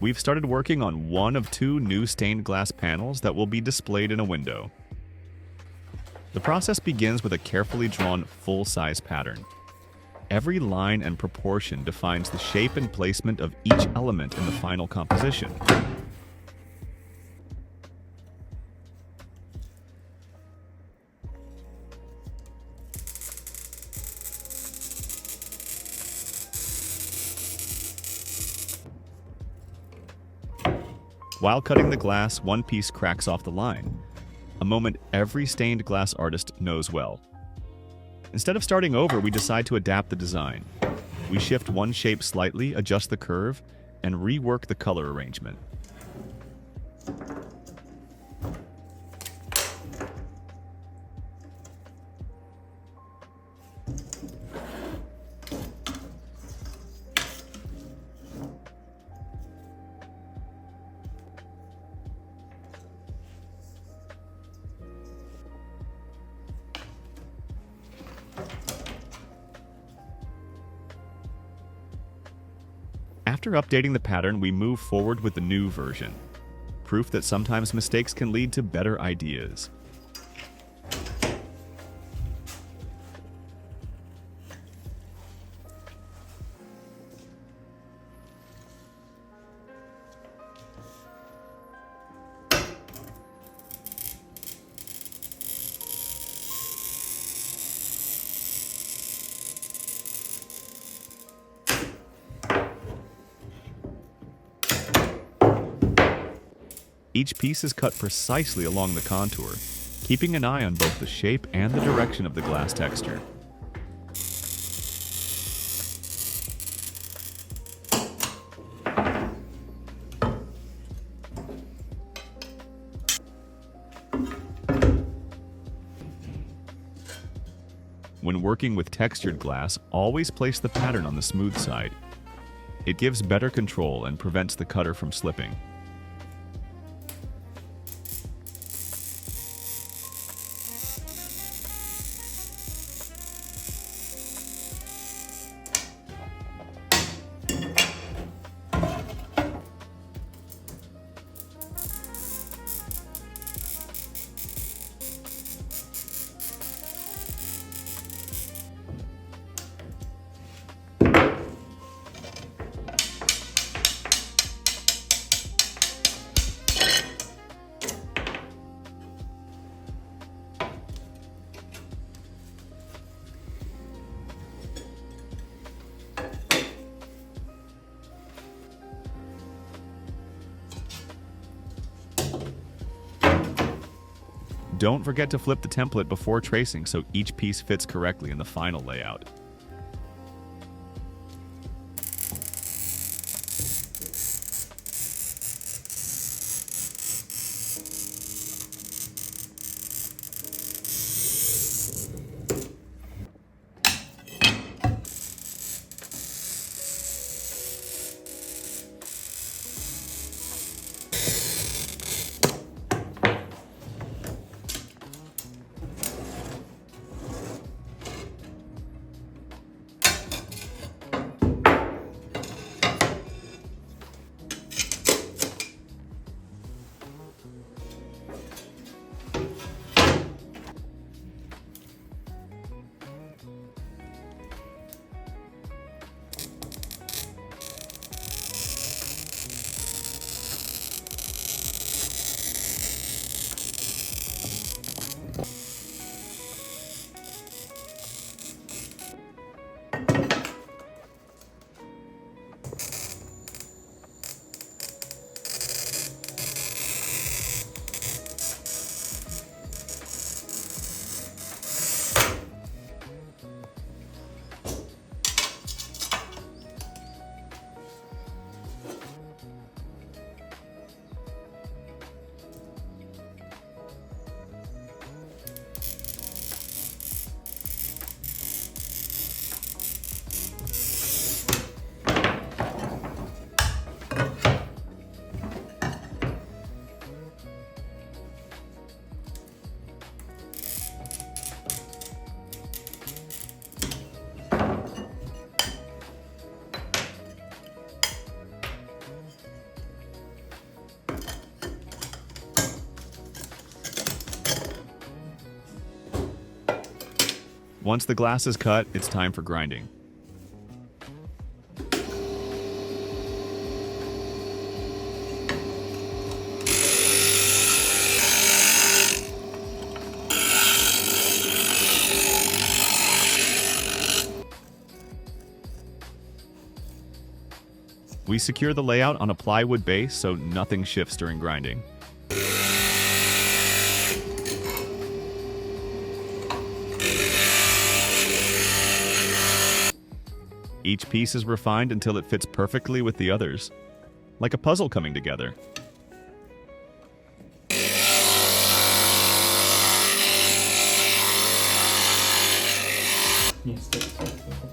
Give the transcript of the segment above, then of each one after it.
We've started working on one of two new stained glass panels that will be displayed in a window. The process begins with a carefully drawn full-size pattern. Every line and proportion defines the shape and placement of each element in the final composition. While cutting the glass, one piece cracks off the line, a moment every stained glass artist knows well. Instead of starting over, we decide to adapt the design. We shift one shape slightly, adjust the curve, and rework the color arrangement. After updating the pattern, we move forward with the new version. Proof that sometimes mistakes can lead to better ideas. Each piece is cut precisely along the contour, keeping an eye on both the shape and the direction of the glass texture. When working with textured glass, always place the pattern on the smooth side. It gives better control and prevents the cutter from slipping. Don't forget to flip the template before tracing so each piece fits correctly in the final layout. Once the glass is cut, it's time for grinding. We secure the layout on a plywood base so nothing shifts during grinding. Each piece is refined until it fits perfectly with the others, like a puzzle coming together. Nie, stop, stop, stop.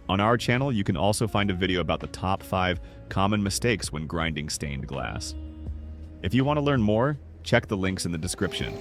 On our channel, you can also find a video about the top 5 common mistakes when grinding stained glass. If you want to learn more, check the links in the description.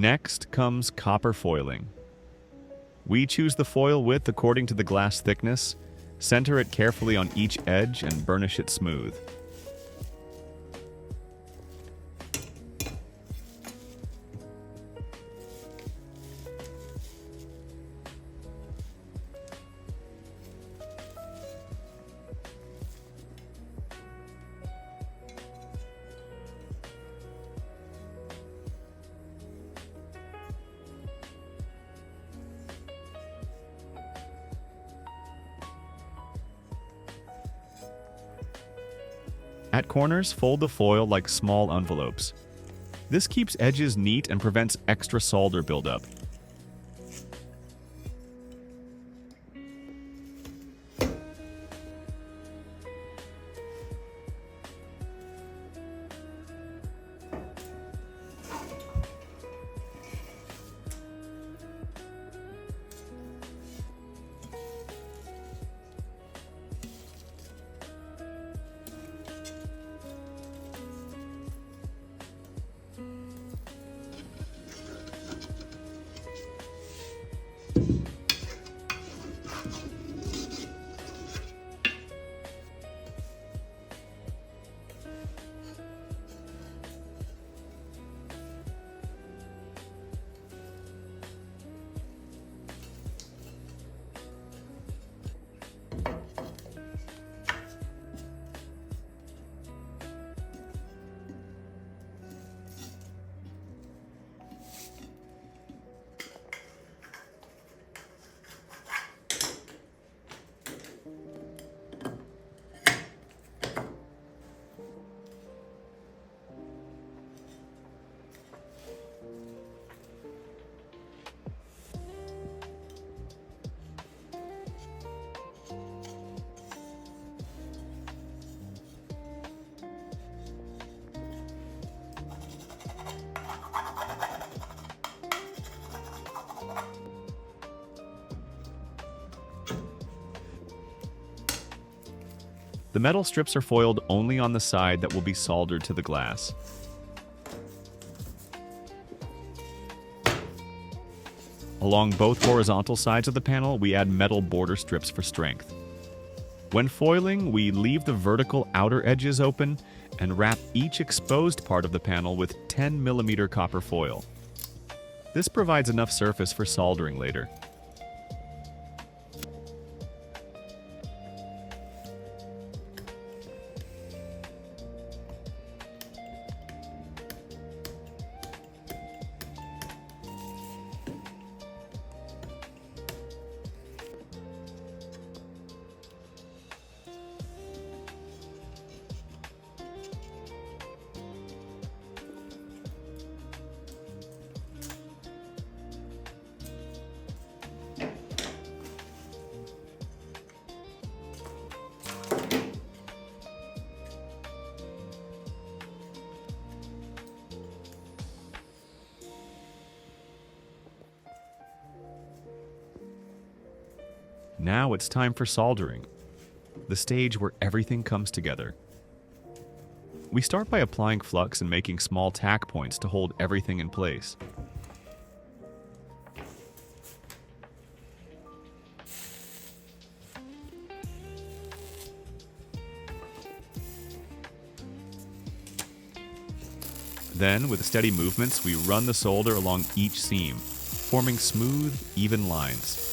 Next comes copper foiling. We choose the foil width according to the glass thickness, center it carefully on each edge, and burnish it smooth. At corners, fold the foil like small envelopes. This keeps edges neat and prevents extra solder buildup. The metal strips are foiled only on the side that will be soldered to the glass. Along both horizontal sides of the panel, we add metal border strips for strength. When foiling, we leave the vertical outer edges open and wrap each exposed part of the panel with 10mm copper foil. This provides enough surface for soldering later. Now it's time for soldering, the stage where everything comes together. We start by applying flux and making small tack points to hold everything in place. Then, with steady movements, we run the solder along each seam, forming smooth, even lines.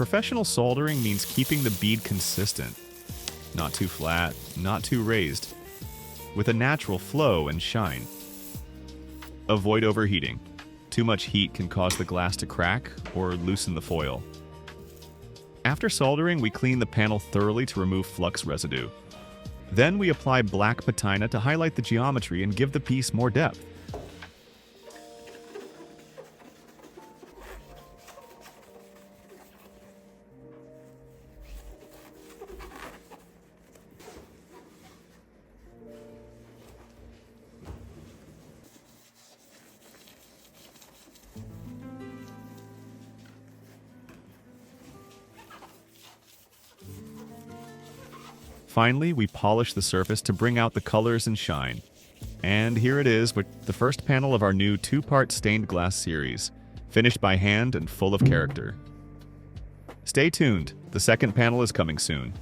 Professional soldering means keeping the bead consistent, not too flat, not too raised, with a natural flow and shine. Avoid overheating. Too much heat can cause the glass to crack or loosen the foil. After soldering, we clean the panel thoroughly to remove flux residue. Then we apply black patina to highlight the geometry and give the piece more depth. Finally, we polish the surface to bring out the colors and shine. And here it is with the first panel of our new two-part stained glass series, finished by hand and full of character. Stay tuned, the second panel is coming soon.